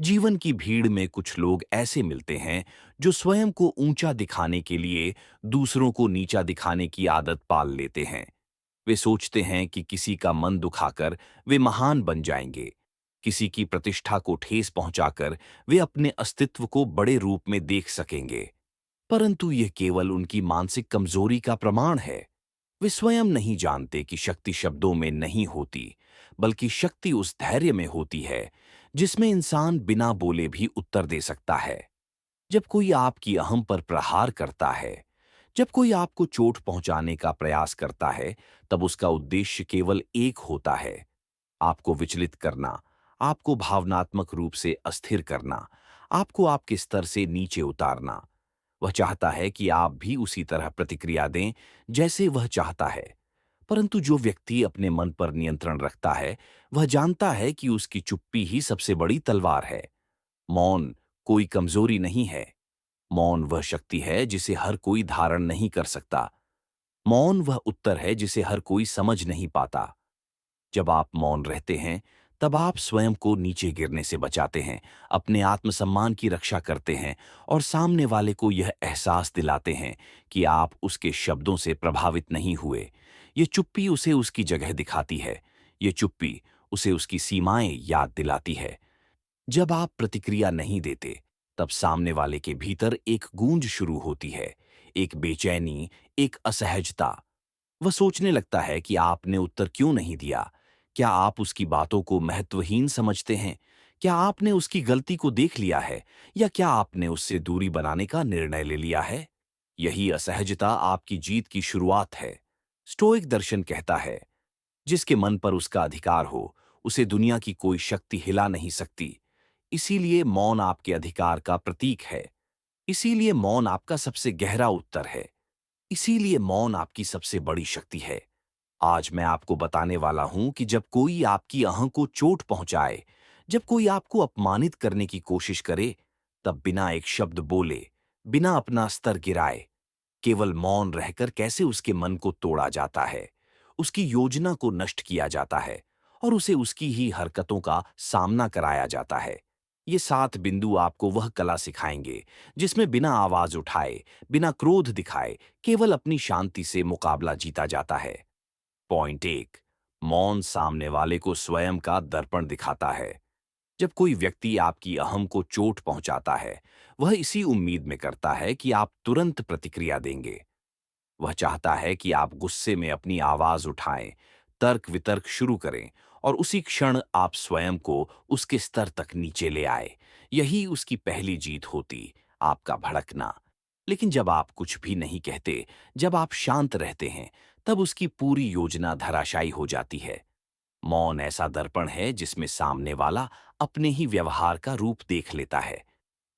जीवन की भीड़ में कुछ लोग ऐसे मिलते हैं जो स्वयं को ऊंचा दिखाने के लिए दूसरों को नीचा दिखाने की आदत पाल लेते हैं। वे सोचते हैं कि किसी का मन दुखाकर वे महान बन जाएंगे। किसी की प्रतिष्ठा को ठेस पहुंचाकर वे अपने अस्तित्व को बड़े रूप में देख सकेंगे। परंतु यह केवल उनकी मानसिक कमजोरी का प्रमाण है। वे स्वयं नहीं जानते कि शक्ति शब्दों में नहीं होती, बल्कि शक्ति उस धैर्य में होती है जिसमें इंसान बिना बोले भी उत्तर दे सकता है। जब कोई आपकी अहम पर प्रहार करता है, जब कोई आपको चोट पहुंचाने का प्रयास करता है, तब उसका उद्देश्य केवल एक होता है, आपको विचलित करना, आपको भावनात्मक रूप से अस्थिर करना, आपको आपके स्तर से नीचे उतारना। वह चाहता है कि आप भी उसी तरह प्रतिक्रिया दें जैसे वह चाहता है। परंतु जो व्यक्ति अपने मन पर नियंत्रण रखता है, वह जानता है कि उसकी चुप्पी ही सबसे बड़ी तलवार है। मौन कोई कमजोरी नहीं है। मौन वह शक्ति है जिसे हर कोई धारण नहीं कर सकता। मौन वह उत्तर है जिसे हर कोई समझ नहीं पाता। जब आप मौन रहते हैं, तब आप स्वयं को नीचे गिरने से बचाते हैं, अपने आत्मसम्मान की रक्षा करते हैं और सामने वाले को यह एहसास दिलाते हैं कि आप उसके शब्दों से प्रभावित नहीं हुए। ये चुप्पी उसे उसकी जगह दिखाती है। ये चुप्पी उसे उसकी सीमाएं याद दिलाती है। जब आप प्रतिक्रिया नहीं देते, तब सामने वाले के भीतर एक गूंज शुरू होती है, एक बेचैनी, एक असहजता। वह सोचने लगता है कि आपने उत्तर क्यों नहीं दिया। क्या आप उसकी बातों को महत्वहीन समझते हैं? क्या आपने उसकी गलती को देख लिया है, या क्या आपने उससे दूरी बनाने का निर्णय ले लिया है? यही असहजता आपकी जीत की शुरुआत है। स्टोइक दर्शन कहता है, जिसके मन पर उसका अधिकार हो, उसे दुनिया की कोई शक्ति हिला नहीं सकती। इसीलिए मौन आपके अधिकार का प्रतीक है। इसीलिए मौन आपका सबसे गहरा उत्तर है। इसीलिए मौन आपकी सबसे बड़ी शक्ति है। आज मैं आपको बताने वाला हूं कि जब कोई आपकी अहं को चोट पहुंचाए, जब कोई आपको अपमानित करने की कोशिश करे, तब बिना एक शब्द बोले, बिना अपना स्तर गिराए, केवल मौन रहकर कैसे उसके मन को तोड़ा जाता है, उसकी योजना को नष्ट किया जाता है और उसे उसकी ही हरकतों का सामना कराया जाता है। ये 7 बिंदु आपको वह कला सिखाएंगे जिसमें बिना आवाज उठाए, बिना क्रोध दिखाए, केवल अपनी शांति से मुकाबला जीता जाता है। पॉइंट 1, मौन सामने वाले को स्वयं का दर्पण दिखाता है। जब कोई व्यक्ति आपकी अहम को चोट पहुंचाता है, वह इसी उम्मीद में करता है कि आप तुरंत प्रतिक्रिया देंगे। वह चाहता है कि आप गुस्से में अपनी आवाज उठाएं, तर्क वितर्क शुरू करें और उसी क्षण आप स्वयं को उसके स्तर तक नीचे ले आए। यही उसकी पहली जीत होती, आपका भड़कना। लेकिन जब आप कुछ भी नहीं कहते, जब आप शांत रहते हैं, तब उसकी पूरी योजना धराशायी हो जाती है। मौन ऐसा दर्पण है जिसमें सामने वाला अपने ही व्यवहार का रूप देख लेता है।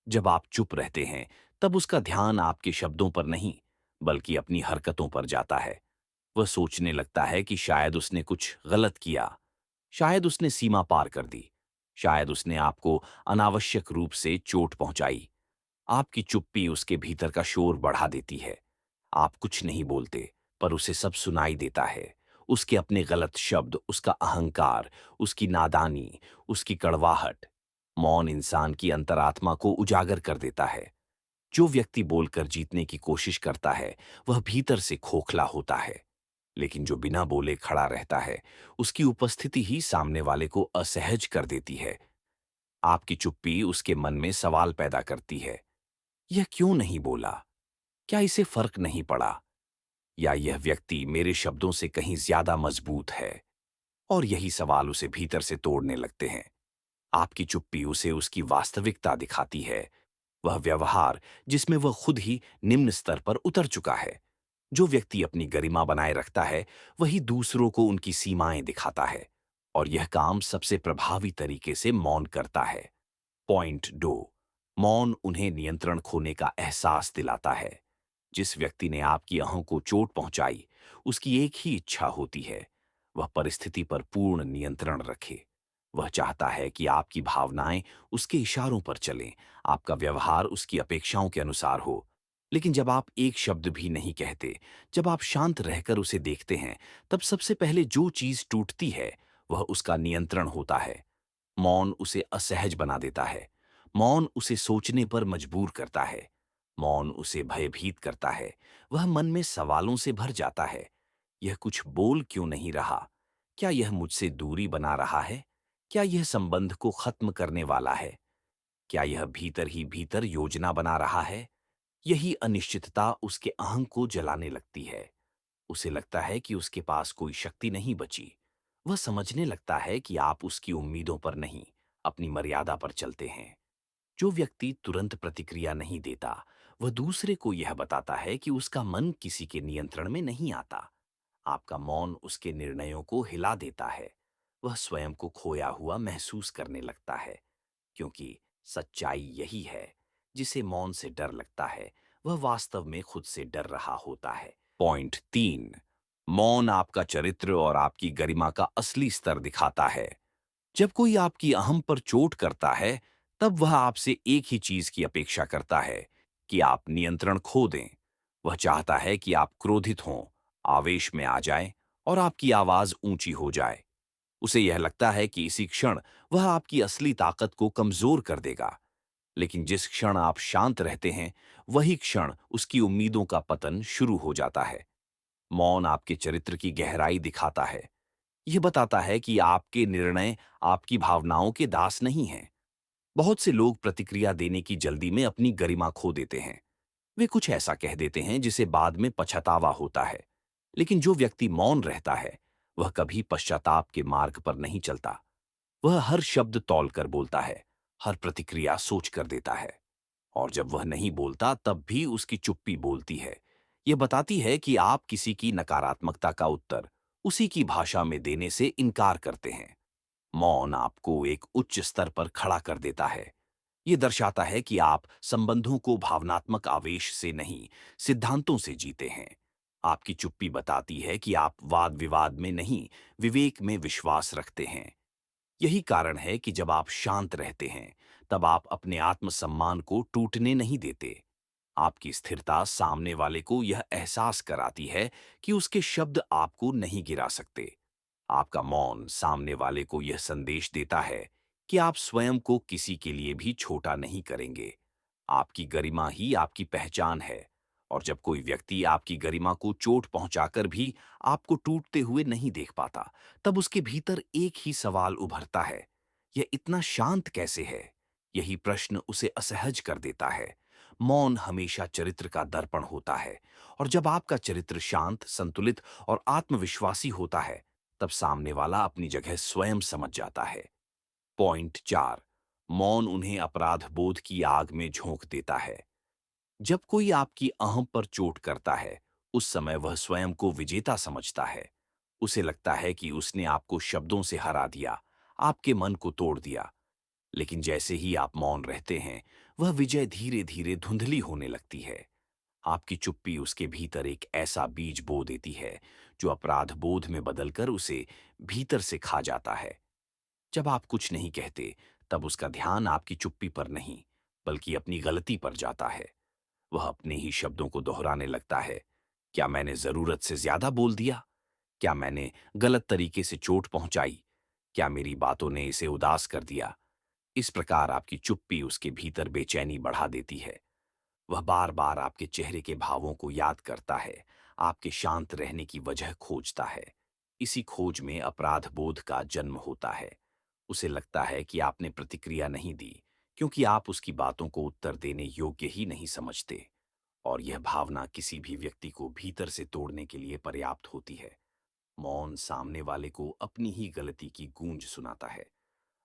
जब आप चुप रहते हैं, तब उसका ध्यान आपके शब्दों पर नहीं, बल्कि अपनी हरकतों पर जाता है। वह सोचने लगता है कि शायद उसने कुछ गलत किया, शायद उसने सीमा पार कर दी, शायद उसने आपको अनावश्यक रूप से चोट पहुंचाई। आपकी चुप्पी उसके भीतर का शोर बढ़ा देती है। आप कुछ नहीं बोलते, पर उसे सब सुनाई देता है। उसके अपने गलत शब्द, उसका अहंकार, उसकी नादानी, उसकी कड़वाहट। मौन इंसान की अंतरात्मा को उजागर कर देता है। जो व्यक्ति बोलकर जीतने की कोशिश करता है, वह भीतर से खोखला होता है। लेकिन जो बिना बोले खड़ा रहता है, उसकी उपस्थिति ही सामने वाले को असहज कर देती है। आपकी चुप्पी उसके मन में सवाल पैदा करती है। यह क्यों नहीं बोला? क्या इसे फर्क नहीं पड़ा? या यह व्यक्ति मेरे शब्दों से कहीं ज्यादा मजबूत है? और यही सवाल उसे भीतर से तोड़ने लगते हैं। आपकी चुप्पी उसे उसकी वास्तविकता दिखाती है, वह व्यवहार जिसमें वह खुद ही निम्न स्तर पर उतर चुका है। जो व्यक्ति अपनी गरिमा बनाए रखता है, वही दूसरों को उनकी सीमाएं दिखाता है, और यह काम सबसे प्रभावी तरीके से मौन करता है। पॉइंट 2, मौन उन्हें नियंत्रण खोने का एहसास दिलाता है। जिस व्यक्ति ने आपकी अहों को चोट पहुंचाई, उसकी एक ही इच्छा होती है, वह परिस्थिति पर पूर्ण नियंत्रण रखे। वह चाहता है कि आपकी भावनाएं उसके इशारों पर चलें, आपका व्यवहार उसकी अपेक्षाओं के अनुसार हो। लेकिन जब आप एक शब्द भी नहीं कहते, जब आप शांत रहकर उसे देखते हैं, तब सबसे पहले जो चीज टूटती है, वह उसका नियंत्रण होता है। मौन उसे असहज बना देता है। मौन उसे सोचने पर मजबूर करता है। मौन उसे भयभीत करता है। वह मन में सवालों से भर जाता है। यह कुछ बोल क्यों नहीं रहा? क्या यह मुझसे दूरी बना रहा है? क्या यह संबंध को खत्म करने वाला है? क्या यह भीतर ही भीतर योजना बना रहा है? यही अनिश्चितता उसके अहं को जलाने लगती है। उसे लगता है कि उसके पास कोई शक्ति नहीं बची। वह समझने लगता है कि आप उसकी उम्मीदों पर नहीं, अपनी मर्यादा पर चलते हैं। जो व्यक्ति तुरंत प्रतिक्रिया नहीं देता, वह दूसरे को यह बताता है कि उसका मन किसी के नियंत्रण में नहीं आता। आपका मौन उसके निर्णयों को हिला देता है। वह स्वयं को खोया हुआ महसूस करने लगता है, क्योंकि सच्चाई यही है, जिसे मौन से डर लगता है, वह वास्तव में खुद से डर रहा होता है। पॉइंट 3, मौन आपका चरित्र और आपकी गरिमा का असली स्तर दिखाता है। जब कोई आपकी अहम पर चोट करता है, तब वह आपसे एक ही चीज की अपेक्षा करता है, कि आप नियंत्रण खो दें। वह चाहता है कि आप क्रोधित हों, आवेश में आ जाएं और आपकी आवाज ऊंची हो जाए। उसे यह लगता है कि इसी क्षण वह आपकी असली ताकत को कमजोर कर देगा। लेकिन जिस क्षण आप शांत रहते हैं, वही क्षण उसकी उम्मीदों का पतन शुरू हो जाता है। मौन आपके चरित्र की गहराई दिखाता है। यह बताता है कि आपके निर्णय आपकी भावनाओं के दास नहीं हैं। बहुत से लोग प्रतिक्रिया देने की जल्दी में अपनी गरिमा खो देते हैं। वे कुछ ऐसा कह देते हैं जिसे बाद में पछतावा होता है। लेकिन जो व्यक्ति मौन रहता है, वह कभी पश्चाताप के मार्ग पर नहीं चलता। वह हर शब्द तौल कर बोलता है, हर प्रतिक्रिया सोच कर देता है। और जब वह नहीं बोलता, तब भी उसकी चुप्पी बोलती है। यह बताती है कि आप किसी की नकारात्मकता का उत्तर उसी की भाषा में देने से इनकार करते हैं। मौन आपको एक उच्च स्तर पर खड़ा कर देता है। यह दर्शाता है कि आप संबंधों को भावनात्मक आवेश से नहीं, सिद्धांतों से जीते हैं। आपकी चुप्पी बताती है कि आप वाद विवाद में नहीं, विवेक में विश्वास रखते हैं। यही कारण है कि जब आप शांत रहते हैं, तब आप अपने आत्मसम्मान को टूटने नहीं देते। आपकी स्थिरता सामने वाले को यह एहसास कराती है कि उसके शब्द आपको नहीं गिरा सकते। आपका मौन सामने वाले को यह संदेश देता है कि आप स्वयं को किसी के लिए भी छोटा नहीं करेंगे। आपकी गरिमा ही आपकी पहचान है। और जब कोई व्यक्ति आपकी गरिमा को चोट पहुंचाकर भी आपको टूटते हुए नहीं देख पाता, तब उसके भीतर एक ही सवाल उभरता है, यह इतना शांत कैसे है? यही प्रश्न उसे असहज कर देता है। मौन हमेशा चरित्र का दर्पण होता है, और जब आपका चरित्र शांत, संतुलित और आत्मविश्वासी होता है, तब सामने वाला अपनी जगह स्वयं समझ जाता है। पॉइंट 4, मौन उन्हें अपराध बोध की आग में झोंक देता है। जब कोई आपकी अहम पर चोट करता है, उस समय वह स्वयं को विजेता समझता है। उसे लगता है कि उसने आपको शब्दों से हरा दिया, आपके मन को तोड़ दिया। लेकिन जैसे ही आप मौन रहते हैं, वह विजय धीरे धीरे धुंधली होने लगती है। आपकी चुप्पी उसके भीतर एक ऐसा बीज बो देती है, जो अपराध बोध में बदलकर उसे भीतर से खा जाता है। जब आप कुछ नहीं कहते, तब उसका ध्यान आपकी चुप्पी पर नहीं, बल्कि अपनी गलती पर जाता है। वह अपने ही शब्दों को दोहराने लगता है। क्या मैंने जरूरत से ज्यादा बोल दिया? क्या मैंने गलत तरीके से चोट पहुंचाई? क्या मेरी बातों ने इसे उदास कर दिया? इस प्रकार आपकी चुप्पी उसके भीतर बेचैनी बढ़ा देती है। वह बार बार आपके चेहरे के भावों को याद करता है, आपके शांत रहने की वजह खोजता है। इसी खोज में अपराध बोध का जन्म होता है। उसे लगता है कि आपने प्रतिक्रिया नहीं दी, क्योंकि आप उसकी बातों को उत्तर देने योग्य ही नहीं समझते। और यह भावना किसी भी व्यक्ति को भीतर से तोड़ने के लिए पर्याप्त होती है। मौन सामने वाले को अपनी ही गलती की गूंज सुनाता है।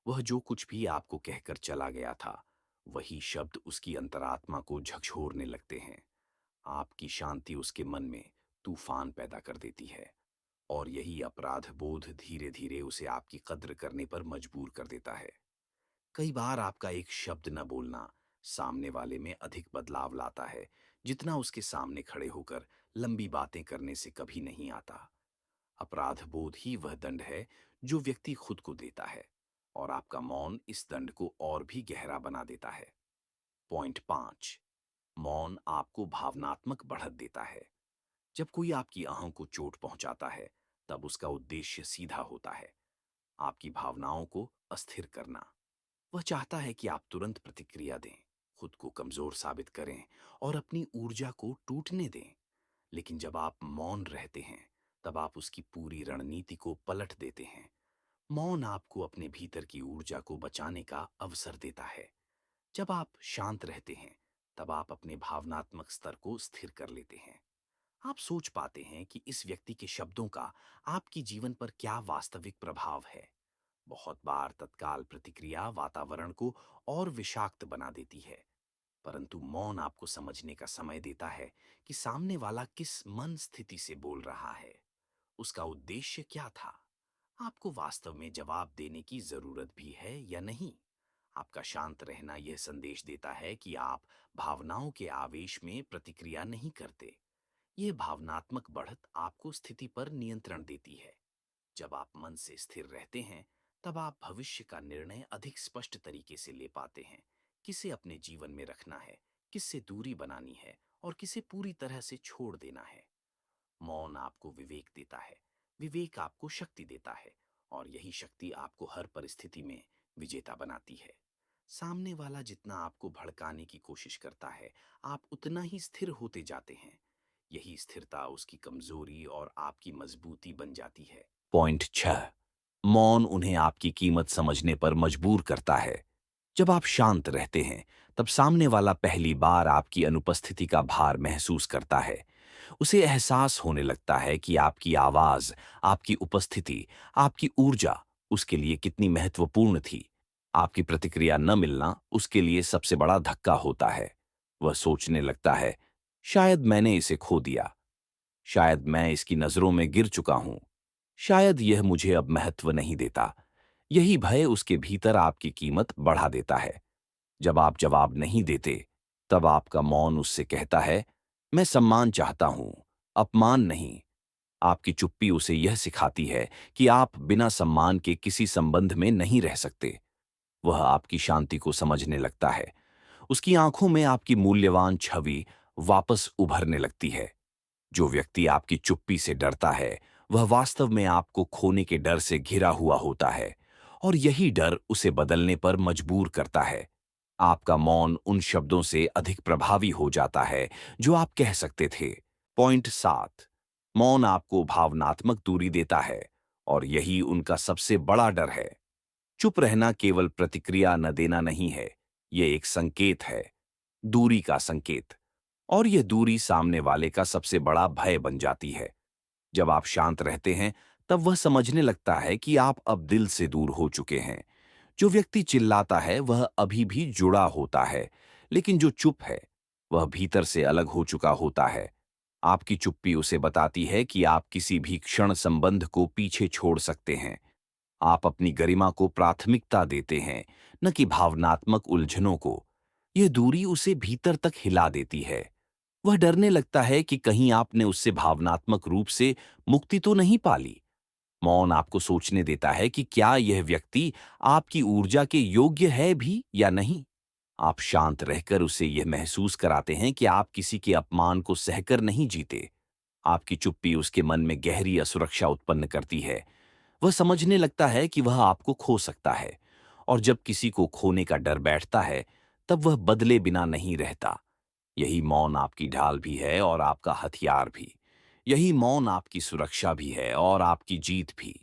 वह जो कुछ भी आपको कहकर चला गया था, वही शब्द उसकी अंतरात्मा को झकझोरने लगते हैं। आपकी शांति उसके मन में तूफान पैदा कर देती है, और यही अपराध बोध धीरे धीरे उसे आपकी कद्र करने पर मजबूर कर देता है। कई बार आपका एक शब्द न बोलना सामने वाले में अधिक बदलाव लाता है, जितना उसके सामने खड़े होकर लंबी बातें करने से कभी नहीं आता। अपराध बोध ही वह दंड है जो व्यक्ति खुद को देता है, और आपका मौन इस दंड को और भी गहरा बना देता है। पॉइंट 5, मौन आपको भावनात्मक बढ़त देता है। जब कोई आपकी अहं को चोट पहुंचाता है, तब उसका उद्देश्य सीधा होता है। आपकी भावनाओं को अस्थिर करना। वह चाहता है कि आप तुरंत प्रतिक्रिया दें, खुद को कमजोर साबित करें और अपनी ऊर्जा को टूटने दें। लेकिन जब आप मौन रहते हैं, तब आप उसकी पूरी रणनीति को पलट देते हैं। मौन आपको अपने भीतर की ऊर्जा को बचाने का अवसर देता है। जब आप शांत रहते हैं, तब आप अपने भावनात्मक स्तर को स्थिर कर लेते हैं। आप सोच पाते हैं कि इस व्यक्ति के शब्दों का आपकी जीवन पर क्या वास्तविक प्रभाव है। बहुत बार तत्काल प्रतिक्रिया वातावरण को और विषाक्त बना देती है, परंतु मौन आपको समझने का समय देता है कि सामने वाला किस मन स्थिति से बोल रहा है, उसका उद्देश्य क्या था, आपको वास्तव में जवाब देने की जरूरत भी है या नहीं। आपका शांत रहना यह संदेश देता है कि आप भावनाओं के आवेश में प्रतिक्रिया नहीं करते। यह भावनात्मक बढ़त आपको स्थिति पर नियंत्रण देती है। जब आप मन से स्थिर रहते हैं, तब आप भविष्य का निर्णय अधिक स्पष्ट तरीके से ले पाते हैं। किसे अपने जीवन में रखना है, किससे दूरी बनानी है और किसे पूरी तरह से छोड़ देना है। मौन आपको विवेक देता है, विवेक आपको शक्ति देता है, और यही शक्ति आपको हर परिस्थिति में विजेता बनाती है। सामने वाला जितना आपको भड़काने की कोशिश करता है, आप उतना ही स्थिर होते जाते हैं। यही स्थिरता उसकी कमजोरी और आपकी मजबूती बन जाती है। पॉइंट 6, मौन उन्हें आपकी कीमत समझने पर मजबूर करता है। जब आप शांत रहते हैं, तब सामने वाला पहली बार आपकी अनुपस्थिति का भार महसूस करता है। उसे एहसास होने लगता है कि आपकी आवाज, आपकी उपस्थिति, आपकी ऊर्जा उसके लिए कितनी महत्वपूर्ण थी। आपकी प्रतिक्रिया न मिलना उसके लिए सबसे बड़ा धक्का होता है। वह सोचने लगता है, शायद मैंने इसे खो दिया, शायद मैं इसकी नजरों में गिर चुका हूं, शायद यह मुझे अब महत्व नहीं देता। यही भय उसके भीतर आपकी कीमत बढ़ा देता है। जब आप जवाब नहीं देते, तब आपका मौन उससे कहता है, मैं सम्मान चाहता हूं, अपमान नहीं। आपकी चुप्पी उसे यह सिखाती है कि आप बिना सम्मान के किसी संबंध में नहीं रह सकते। वह आपकी शांति को समझने लगता है। उसकी आंखों में आपकी मूल्यवान छवि वापस उभरने लगती है। जो व्यक्ति आपकी चुप्पी से डरता है, वह वास्तव में आपको खोने के डर से घिरा हुआ होता है, और यही डर उसे बदलने पर मजबूर करता है। आपका मौन उन शब्दों से अधिक प्रभावी हो जाता है जो आप कह सकते थे। पॉइंट 7, मौन आपको भावनात्मक दूरी देता है, और यही उनका सबसे बड़ा डर है। चुप रहना केवल प्रतिक्रिया न देना नहीं है, यह एक संकेत है, दूरी का संकेत। और यह दूरी सामने वाले का सबसे बड़ा भय बन जाती है। जब आप शांत रहते हैं, तब वह समझने लगता है कि आप अब दिल से दूर हो चुके हैं। जो व्यक्ति चिल्लाता है वह अभी भी जुड़ा होता है, लेकिन जो चुप है वह भीतर से अलग हो चुका होता है। आपकी चुप्पी उसे बताती है कि आप किसी भी क्षण संबंध को पीछे छोड़ सकते हैं। आप अपनी गरिमा को प्राथमिकता देते हैं, न कि भावनात्मक उलझनों को। यह दूरी उसे भीतर तक हिला देती है। वह डरने लगता है कि कहीं आपने उससे भावनात्मक रूप से मुक्ति तो नहीं पाली। मौन आपको सोचने देता है कि क्या यह व्यक्ति आपकी ऊर्जा के योग्य है भी या नहीं। आप शांत रहकर उसे यह महसूस कराते हैं कि आप किसी के अपमान को सहकर नहीं जीते। आपकी चुप्पी उसके मन में गहरी असुरक्षा उत्पन्न करती है। वह समझने लगता है कि वह आपको खो सकता है, और जब किसी को खोने का डर बैठता है, तब वह बदले बिना नहीं रहता। यही मौन आपकी ढाल भी है और आपका हथियार भी। यही मौन आपकी सुरक्षा भी है और आपकी जीत भी।